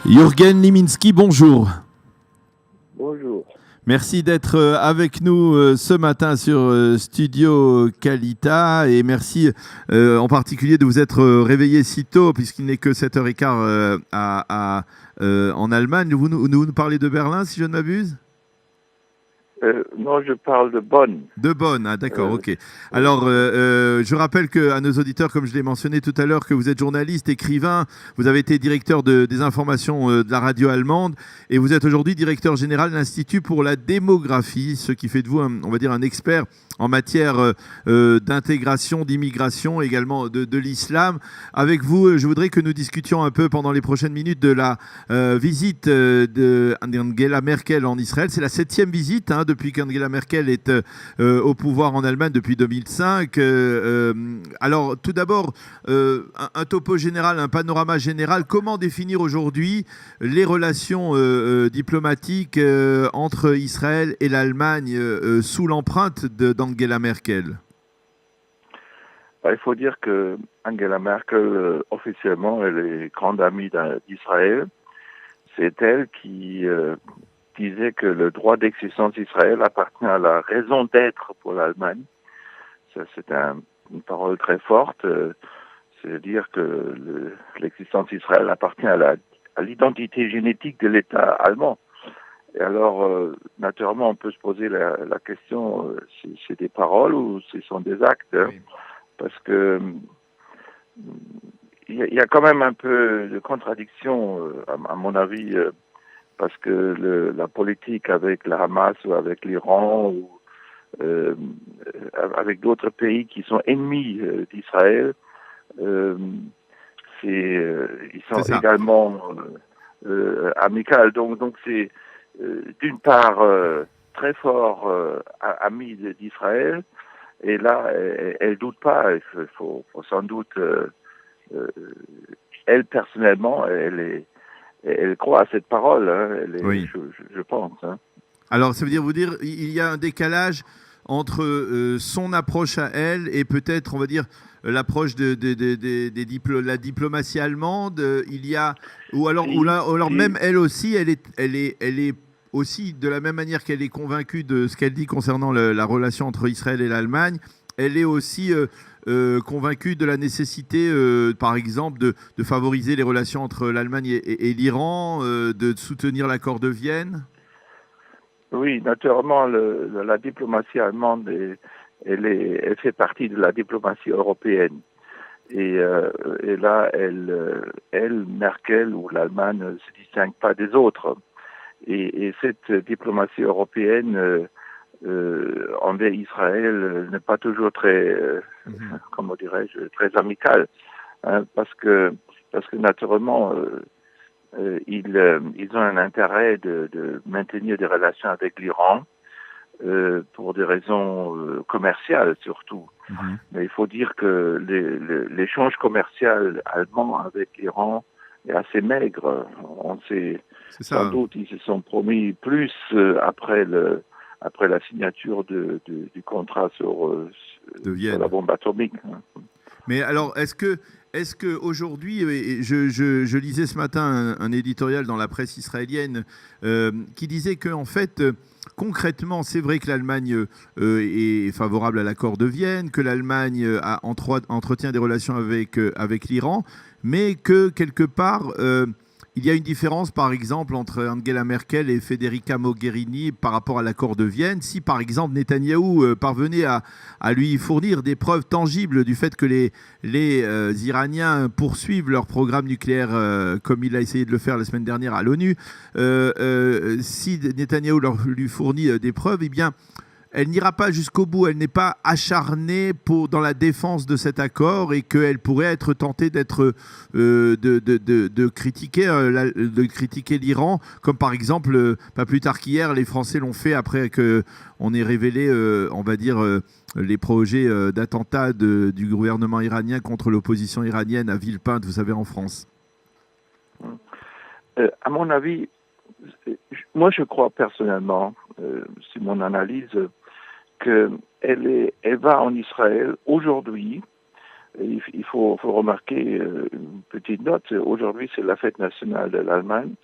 Jürgen Liminski, bonjour. Bonjour. Merci d'être avec nous ce matin sur Studio Kalita et merci en particulier de vous être réveillé si tôt puisqu'il n'est que 7h15 en Allemagne. Vous nous parlez de Berlin si je ne m'abuse ? Non, je parle de Bonn. De Bonn, ah, d'accord, ok. Alors, je rappelle à nos auditeurs, comme je l'ai mentionné tout à l'heure, que vous êtes journaliste, écrivain, vous avez été directeur des informations de la radio allemande et vous êtes aujourd'hui directeur général de l'Institut pour la démographie, ce qui fait de vous, on va dire, un expert en matière d'intégration, d'immigration, également de l'islam. Avec vous, je voudrais que nous discutions un peu pendant les prochaines minutes de la visite d'Angela Merkel en Israël. C'est la 7e visite depuis qu'Angela Merkel est au pouvoir en Allemagne depuis 2005. Alors, tout d'abord, un topo général, un panorama général. Comment définir aujourd'hui les relations diplomatiques entre Israël et l'Allemagne sous l'empreinte d'Angela Merkel? Il faut dire que Angela Merkel, officiellement, elle est grande amie d'Israël. C'est elle qui disait que le droit d'existence d'Israël appartient à la raison d'être pour l'Allemagne. Ça, c'est une parole très forte. C'est-à-dire que l'existence d'Israël appartient à l'identité génétique de l'État allemand. Et alors, naturellement, on peut se poser la question, c'est des paroles ou ce sont des actes, hein? Oui. Parce que il y a quand même un peu de contradiction, à mon avis, parce que la politique avec la Hamas ou avec l'Iran ou avec d'autres pays qui sont ennemis d'Israël, ils sont également amicales. Donc c'est d'une part très fort amis d'Israël, et là elle doute pas. Il faut sans doute elle personnellement elle croit à cette parole, hein. Oui. Je pense. Hein. Alors, ça veut dire, il y a un décalage entre son approche à elle et peut-être, on va dire, l'approche de la diplomatie allemande. Il y a, ou alors même elle aussi, elle est aussi, de la même manière qu'elle est convaincue de ce qu'elle dit concernant la relation entre Israël et l'Allemagne, elle est aussi convaincue de la nécessité, par exemple, de favoriser les relations entre l'Allemagne et l'Iran, de soutenir l'accord de Vienne. Oui, naturellement, la diplomatie allemande, elle fait partie de la diplomatie européenne. Et là, Merkel ou l'Allemagne ne se distingue pas des autres. Et cette diplomatie européenne envers Israël n'est pas toujours très, comment dirais-je, très amicale, hein, parce que naturellement, ils ont un intérêt de maintenir des relations avec l'Iran pour des raisons commerciales surtout. Mais il faut dire que l'échange commercial allemand avec l'Iran est assez maigre. On sait sans doute ils se sont promis plus après la signature du contrat sur la bombe atomique. Mais alors, est-ce que aujourd'hui, je lisais ce matin un éditorial dans la presse israélienne qui disait que en fait, concrètement, c'est vrai que l'Allemagne est favorable à l'accord de Vienne, que l'Allemagne entretient des relations avec l'Iran, mais que quelque part il y a une différence, par exemple, entre Angela Merkel et Federica Mogherini par rapport à l'accord de Vienne. Si, par exemple, Netanyahou parvenait à lui fournir des preuves tangibles du fait que les Iraniens poursuivent leur programme nucléaire comme il a essayé de le faire la semaine dernière à l'ONU, si Netanyahou lui fournit des preuves, eh bien, elle n'ira pas jusqu'au bout, elle n'est pas acharnée dans la défense de cet accord et qu'elle pourrait être tentée de critiquer l'Iran, comme par exemple, pas plus tard qu'hier, les Français l'ont fait après qu'on ait révélé, on va dire, les projets d'attentat du gouvernement iranien contre l'opposition iranienne à Villepinte, vous savez, en France. À mon avis, moi je crois personnellement, c'est mon analyse, qu'elle va en Israël aujourd'hui faut remarquer une petite note. Aujourd'hui, c'est la fête nationale de l'Allemagne.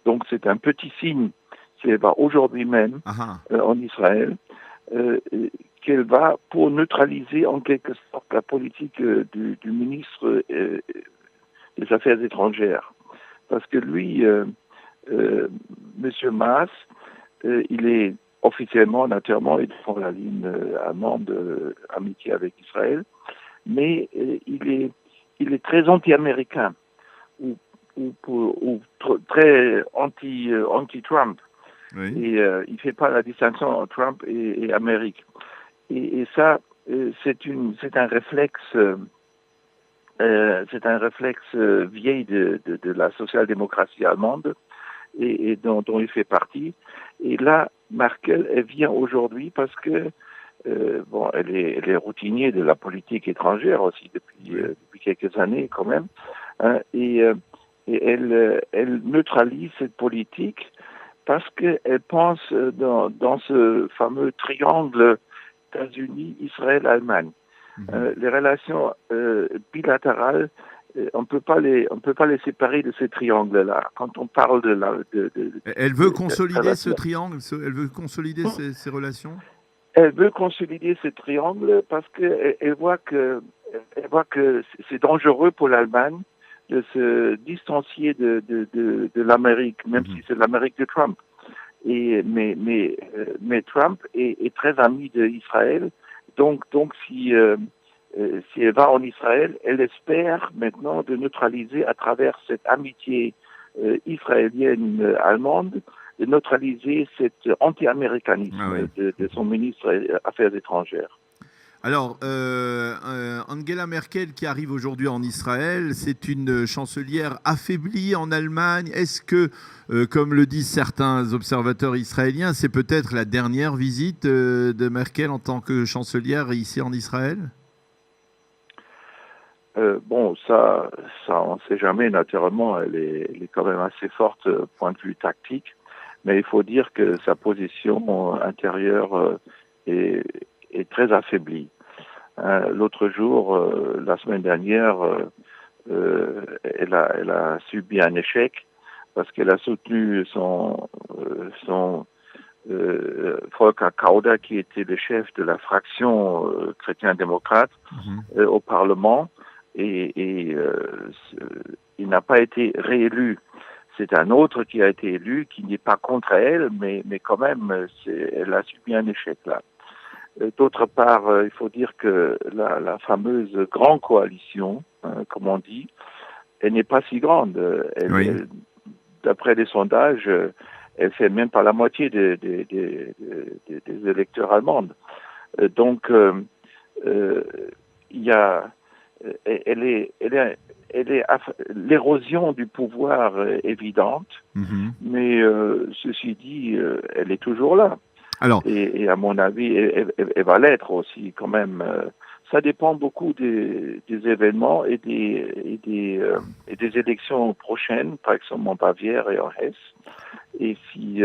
Donc, c'est un petit signe si elle va aujourd'hui même en Israël, qu'elle va pour neutraliser en quelque sorte la politique du ministre des Affaires étrangères. Parce que lui, Monsieur Maas, il est officiellement, naturellement, il défend la ligne allemande amitié avec Israël, mais il est très anti-américain ou très anti-Trump. Oui. Et il fait pas la distinction entre Trump et Amérique. Et ça, c'est un réflexe. C'est un réflexe vieil de la social-démocratie allemande et dont il fait partie. Et là, Merkel, elle vient aujourd'hui parce que elle est routinier de la politique étrangère aussi depuis quelques années quand même, hein, et elle neutralise cette politique parce qu'elle pense dans ce fameux triangle États-Unis, Israël, Allemagne. Les relations bilatérales, on peut pas les séparer de ces triangles-là. Quand on parle Elle veut consolider ce triangle, elle veut consolider ces relations. Elle veut consolider ce triangle parce que elle voit que c'est dangereux pour l'Allemagne de se distancier de l'Amérique, même si c'est l'Amérique de Trump. Mais Trump est très ami d'Israël. Donc si elle va en Israël, elle espère maintenant de neutraliser à travers cette amitié israélienne-allemande, de neutraliser cet anti-américanisme de son ministre des Affaires étrangères. Alors, Angela Merkel qui arrive aujourd'hui en Israël, c'est une chancelière affaiblie en Allemagne. Est-ce que, comme le disent certains observateurs israéliens, c'est peut-être la dernière visite de Merkel en tant que chancelière ici en Israël ? Ça on ne sait jamais. Naturellement, elle est quand même assez forte point de vue tactique, mais il faut dire que sa position intérieure est très affaiblie. L'autre jour, la semaine dernière, elle a subi un échec parce qu'elle a soutenu son Volker Kauder, qui était le chef de la fraction chrétien-démocrate au Parlement, et il n'a pas été réélu. C'est un autre qui a été élu, qui n'est pas contre elle, mais quand même, elle a subi un échec là. D'autre part, il faut dire que la fameuse grande coalition, comme on dit, elle n'est pas si grande. Elle, d'après les sondages, elle fait même pas la moitié des électeurs allemands. Donc, il y a, l'érosion du pouvoir est évidente, mais ceci dit, elle est toujours là. Alors, et à mon avis, elle va l'être aussi quand même. Ça dépend beaucoup des événements et des élections prochaines, par exemple en Bavière et en Hesse. Et si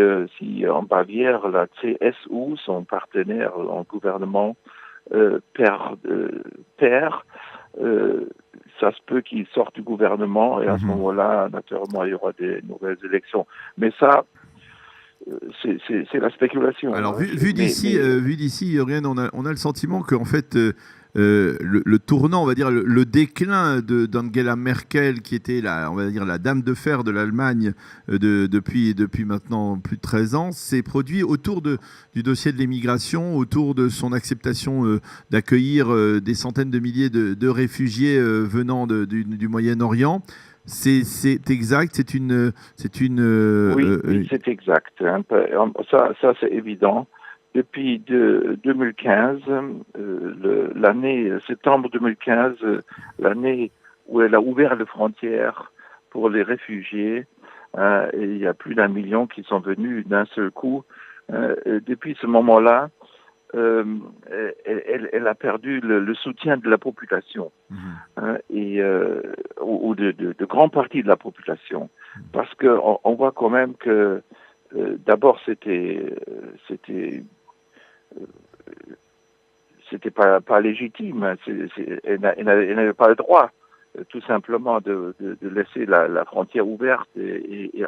en Bavière, la CSU, son partenaire en gouvernement, perd, ça se peut qu'il sorte du gouvernement et à ce moment-là, naturellement, il y aura des nouvelles élections. Mais ça, c'est la spéculation. Alors, vu d'ici, Yorian, on a le sentiment qu'en fait, le tournant, on va dire, le déclin d'Angela Merkel, qui était on va dire, la dame de fer de l'Allemagne depuis maintenant plus de 13 ans, s'est produit autour du dossier de l'immigration, autour de son acceptation d'accueillir des centaines de milliers de réfugiés venant du Moyen-Orient. C'est exact, c'est une. Oui, c'est exact. Hein. Ça c'est évident. Depuis 2015, l'année septembre 2015, l'année où elle a ouvert les frontières pour les réfugiés, et il y a plus d'1 million qui sont venus d'un seul coup. Depuis ce moment-là, elle a perdu le soutien de la population ou de grandes parties de la population, parce que on voit quand même que c'était pas légitime. Elle n'avait pas le droit, tout simplement, de laisser la frontière ouverte et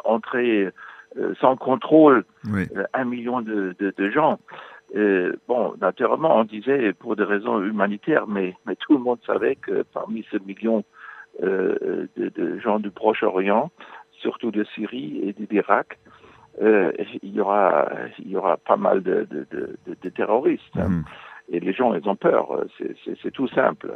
entrer sans contrôle 1 million de gens. Bon, naturellement, on disait pour des raisons humanitaires, mais tout le monde savait que parmi ce million de gens du Proche-Orient, surtout de Syrie et d'Irak, il y aura pas mal de terroristes. Et les gens, ils ont peur. C'est tout simple.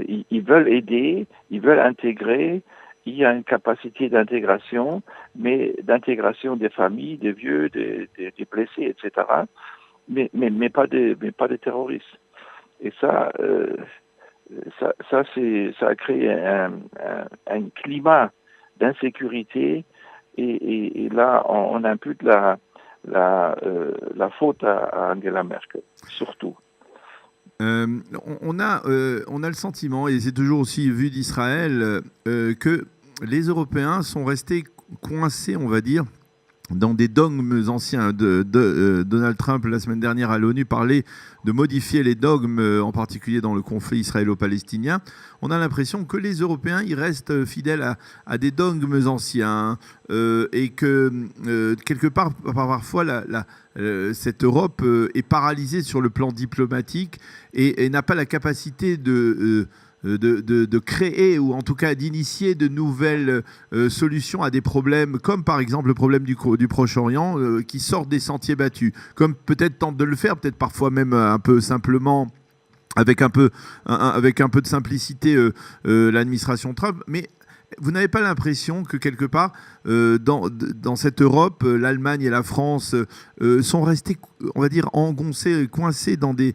Ils veulent aider, ils veulent intégrer. Il y a une capacité d'intégration, mais d'intégration des familles, des vieux, des blessés, etc. Mais pas des terroristes. Et ça a créé un climat d'insécurité. Et là, on impute la faute à Angela Merkel, surtout. On a le sentiment, et c'est toujours aussi vu d'Israël, que les Européens sont restés coincés, on va dire, dans des dogmes anciens. Donald Trump, la semaine dernière à l'ONU, parlait de modifier les dogmes, en particulier dans le conflit israélo-palestinien. On a l'impression que les Européens, ils restent fidèles à des dogmes anciens et que, quelque part, parfois, cette Europe est paralysée sur le plan diplomatique et n'a pas la capacité de créer ou en tout cas d'initier de nouvelles solutions à des problèmes comme par exemple le problème du Proche-Orient qui sortent des sentiers battus, comme peut-être tente de le faire, peut-être parfois même un peu simplement avec un peu de simplicité l'administration Trump, mais vous n'avez pas l'impression que quelque part, dans cette Europe, l'Allemagne et la France sont restés, on va dire, engoncés, coincés dans des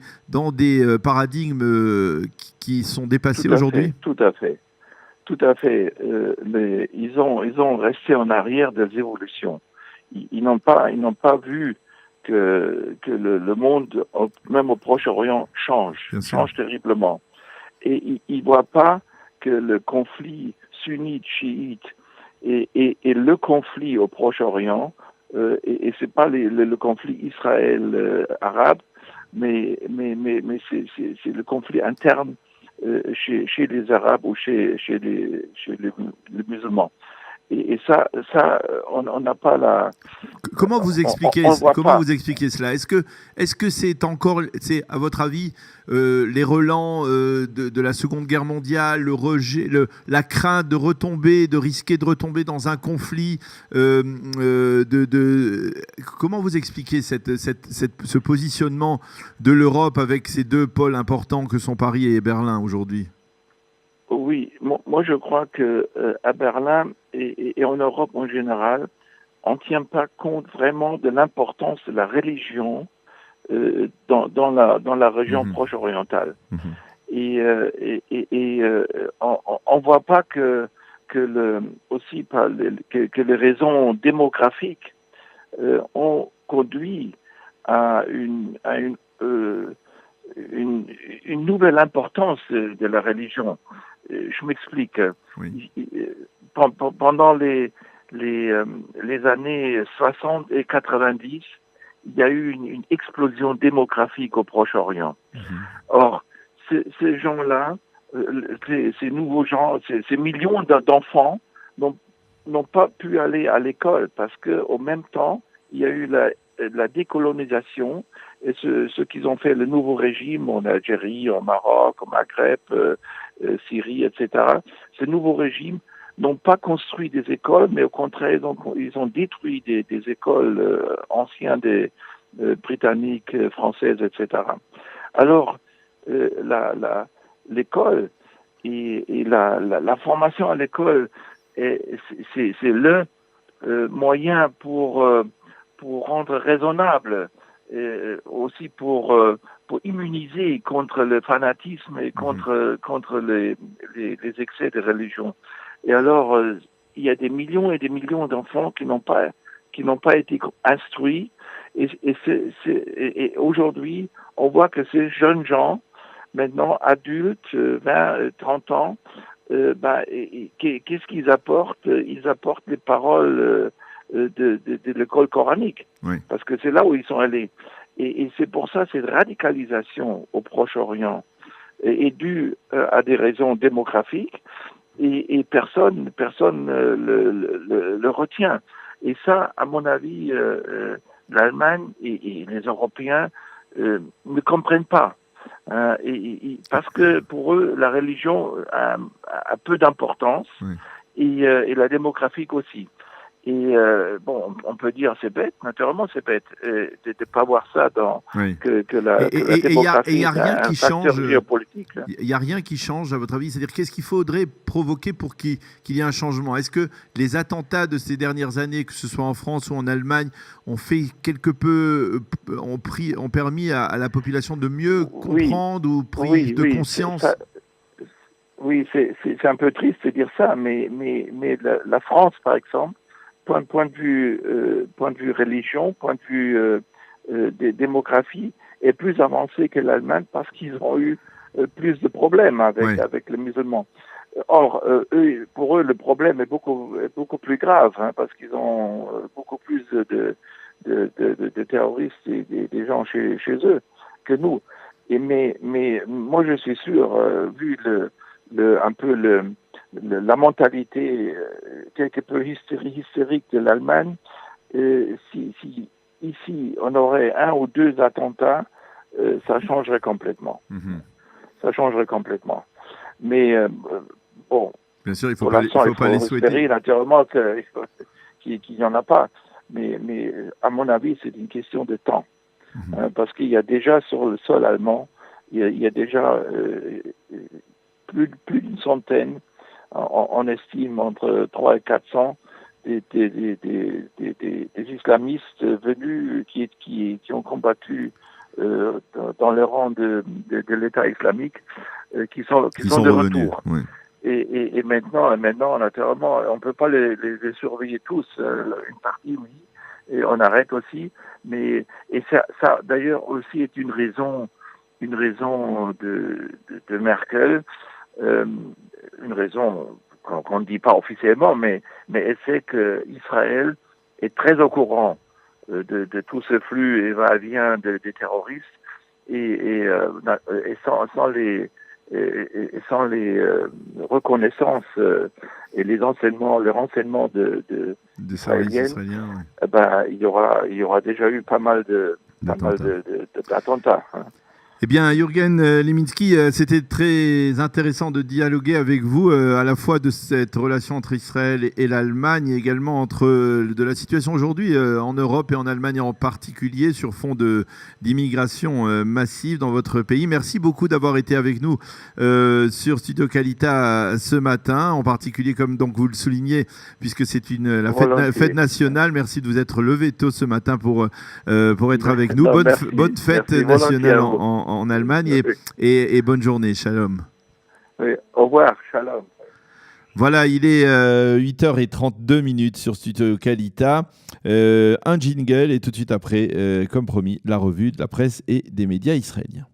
paradigmes qui sont dépassés aujourd'hui? Tout à fait. Mais ils ont resté en arrière des évolutions. Ils n'ont pas vu que le monde, même au Proche-Orient, change terriblement. Et ils voient pas que le conflit sunnite, chiite et le conflit au Proche-Orient, et c'est pas le conflit Israël-arabe, mais c'est le conflit interne chez les Arabes ou chez les musulmans. Et ça, on n'a pas la. Comment vous expliquez cela? Est-ce que c'est encore, à votre avis, les relents de la Seconde Guerre mondiale, le rejet, la crainte de risquer de retomber dans un conflit comment vous expliquez ce positionnement de l'Europe avec ces deux pôles importants que sont Paris et Berlin aujourd'hui? Oui, moi je crois que à Berlin et en Europe en général, on ne tient pas compte vraiment de l'importance de la religion dans la région proche-orientale. Et on voit pas que les raisons démographiques ont conduit à une nouvelle importance de la religion. Je m'explique. Oui. Pendant les années 60 et 90, il y a eu une explosion démographique au Proche-Orient. Or, ces gens-là, ces nouveaux gens, ces millions d'enfants n'ont pas pu aller à l'école parce que au même temps, il y a eu la décolonisation et ce qu'ils ont fait, le nouveau régime en Algérie, en Maroc, au Maghreb, Syrie, etc. Ce nouveau régime n'ont pas construit des écoles, mais au contraire, ils ont détruit des écoles anciennes des britanniques, françaises, etc. Alors, l'école et la formation à l'école, c'est le moyen pour rendre raisonnable, aussi pour immuniser contre le fanatisme et contre les excès de religion. Et alors, il y a des millions et des millions d'enfants qui n'ont pas été instruits. Et aujourd'hui, on voit que ces jeunes gens, maintenant adultes, 20, 30 ans, qu'est-ce qu'ils apportent? Ils apportent les paroles de l'école coranique, Oui. parce que c'est là où ils sont allés. Et c'est pour ça cette radicalisation au Proche-Orient est due à des raisons démographiques et personne le retient. Et ça, à mon avis, l'Allemagne et les Européens ne comprennent pas. Parce que pour eux, la religion a peu d'importance et la démographique aussi. Et bon, on peut dire c'est bête, naturellement c'est bête de ne pas voir ça dans que la démographie a rien qui change géopolitique. Il n'y a rien qui change à votre avis. C'est-à-dire qu'est-ce qu'il faudrait provoquer pour qu'il y ait un changement? Est-ce que les attentats de ces dernières années, que ce soit en France ou en Allemagne, ont fait quelque peu, ont permis à la population de mieux comprendre ou pris de conscience? Oui, c'est un peu triste de dire ça, mais la France, par exemple, point de vue religion, point de vue démographie, est plus avancé que l'Allemagne parce qu'ils ont eu plus de problèmes avec les musulmans. Or, pour eux, le problème est beaucoup plus grave, parce qu'ils ont beaucoup plus de terroristes et des gens chez eux que nous. Mais moi, je suis sûr, vu un peu la mentalité quelque peu hystérique de l'Allemagne, si ici on aurait 1 ou 2 attentats, ça changerait complètement. Ça changerait complètement. Mais bon, bien sûr, il faut pas les souhaiter. Naturellement qu'il n'y en a pas. Mais à mon avis, c'est une question de temps. Parce qu'il y a déjà sur le sol allemand, il y a déjà plus d'une centaine, on estime entre 300 et 400 des islamistes venus qui ont combattu dans les rangs de l'État islamique, qui sont de revenus, retour. Oui. Et maintenant, naturellement, on ne peut pas les surveiller tous. Une partie, oui, et on arrête aussi. Et ça d'ailleurs aussi est une raison de Merkel. Une raison qu'on ne dit pas officiellement, mais elle sait qu'Israël est très au courant de tout ce flux et va-et-vient des terroristes et sans les reconnaissances et les renseignements de israéliens, il y aura déjà eu pas mal d'attentats. Eh bien, Jürgen Liminski, c'était très intéressant de dialoguer avec vous à la fois de cette relation entre Israël et l'Allemagne, et également de la situation aujourd'hui en Europe et en Allemagne en particulier, sur fond d'immigration massive dans votre pays. Merci beaucoup d'avoir été avec nous sur Studio Kalita ce matin, en particulier comme donc vous le soulignez, puisque c'est la fête nationale. Merci de vous être levé tôt ce matin pour être avec nous. Bonne fête nationale en Allemagne et bonne journée. Shalom. Oui, au revoir. Shalom. Voilà, il est 8h32 sur Studio Kalita. Un jingle et tout de suite après, comme promis, la revue de la presse et des médias israéliens.